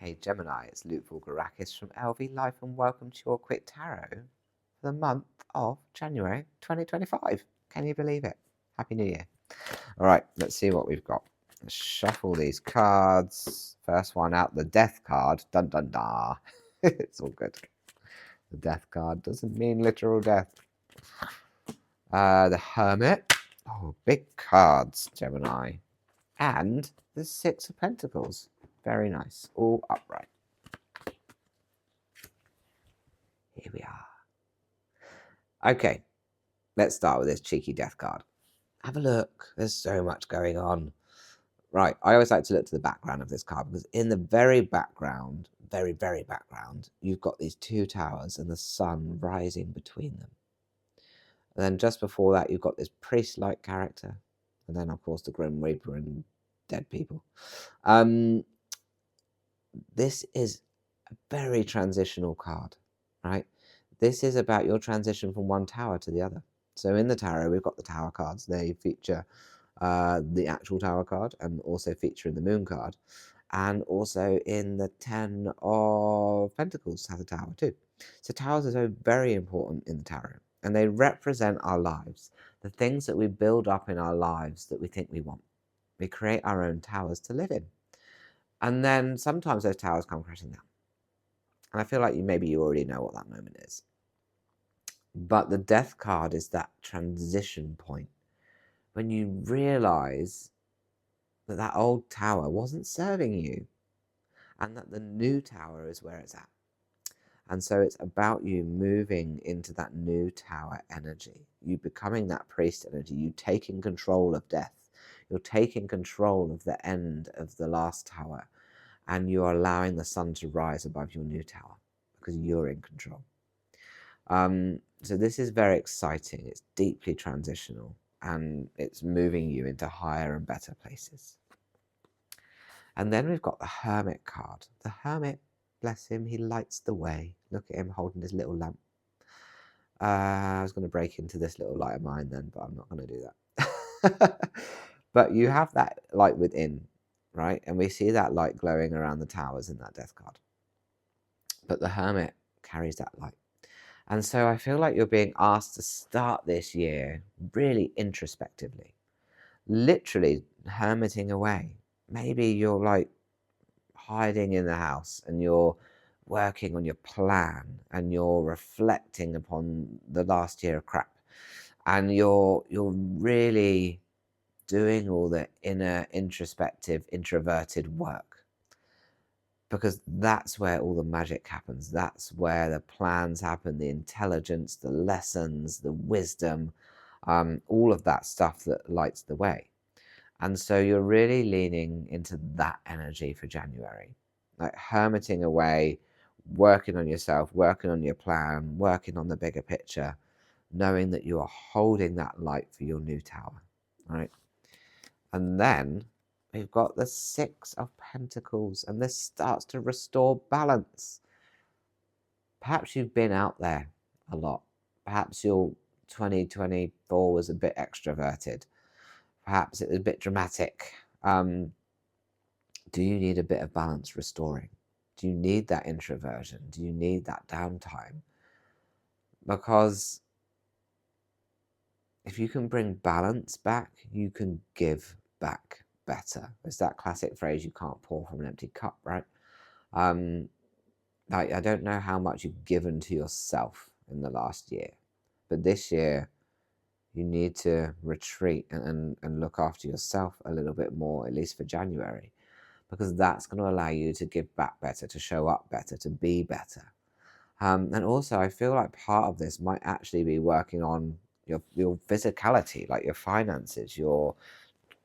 Hey Gemini, it's Luke Voulgarakis from LV Life and welcome to your quick tarot for the month of January 2025. Can you believe it? Happy New Year. All right, let's see what we've got. Let's shuffle these cards. First one out, the Death card. Dun dun dun. It's all good. The Death card doesn't mean literal death. The Hermit. Oh, big cards, Gemini. And the Six of Pentacles. Very nice. All upright. Here we are. Okay, let's start with this cheeky death card. Have a look. There's so much going on. Right, I always like to look to the background of this card because in the very background, very background, you've got these two towers and the sun rising between them. And then just before that, you've got this priest-like character. And then, of course, the Grim Reaper and dead people. This is a very transitional card, right? This is about your transition from one tower to the other. So in the tarot, we've got the tower cards. They feature the actual tower card and also feature in the moon card. And also in the 10 of Pentacles has a tower too. So towers are so very important in the tarot. And they represent our lives. The things that we build up in our lives that we think we want. We create our own towers to live in. And then sometimes those towers come crashing down. And I feel like maybe you already know what that moment is. But the Death card is that transition point when you realize that that old tower wasn't serving you and that the new tower is where it's at. And so it's about you moving into that new tower energy, you becoming that priest energy, you taking control of death, you're taking control of the end of the last tower, and you're allowing the sun to rise above your new tower because you're in control. So this is very exciting. It's deeply transitional and it's moving you into higher and better places. And then we've got the Hermit card. The Hermit, bless him, he lights the way. Look at him holding his little lamp. I was going to break into this little light of mine then, but I'm not going to do that. But you have that light within, right? And we see that light glowing around the towers in that Death card. But the Hermit carries that light. And so I feel like you're being asked to start this year really introspectively, literally hermiting away. Maybe you're like hiding in the house and you're working on your plan and you're reflecting upon the last year of crap and you're really doing all the inner introspective introverted work. Because that's where all the magic happens. That's where the plans happen, the intelligence, the lessons, the wisdom, all of that stuff that lights the way. And so you're really leaning into that energy for January, like hermiting away, working on yourself, working on your plan, working on the bigger picture, knowing that you are holding that light for your new tower, right? And then we've got the Six of Pentacles, and this starts to restore balance. Perhaps you've been out there a lot. Perhaps your 2024 was a bit extroverted. Perhaps it was a bit dramatic. Do you need a bit of balance restoring? Do you need that introversion? Do you need that downtime? Because if you can bring balance back, you can give back better. It's that classic phrase, you can't pour from an empty cup, right? Like, I don't know how much you've given to yourself in the last year, but this year you need to retreat and look after yourself a little bit more, at least for January, because that's going to allow you to give back better, to show up better, to be better. And also, I feel like part of this might actually be working on your physicality, like your finances, your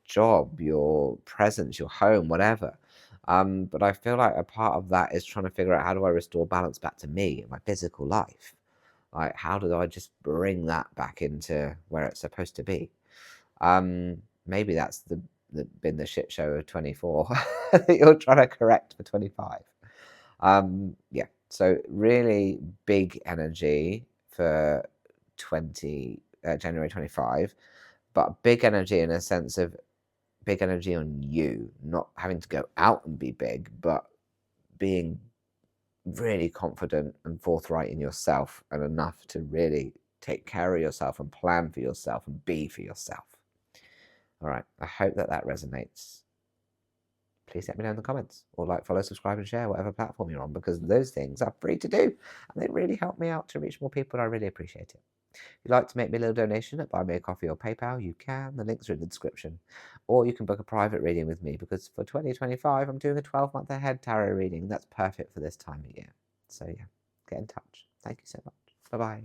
job, your presence, your home, whatever. But I feel like a part of that is trying to figure out, how do I restore balance back to me in my physical life? Like, how do I just bring that back into where it's supposed to be? Maybe that's been the shit show of 24 that you're trying to correct for 25. Yeah, so really big energy for January 25, but big energy in a sense of big energy on you, not having to go out and be big, but being really confident and forthright in yourself and enough to really take care of yourself and plan for yourself and be for yourself. All right, I hope that resonates. Please let me know in the comments, or like, follow, subscribe, and share whatever platform you're on, because those things are free to do and they really help me out to reach more people. I really appreciate it. If you'd like to make me a little donation at Buy Me a Coffee or PayPal, you can. The links are in the description. Or you can book a private reading with me, because for 2025, I'm doing a 12-month ahead tarot reading. That's perfect for this time of year. So yeah, get in touch. Thank you so much. Bye-bye.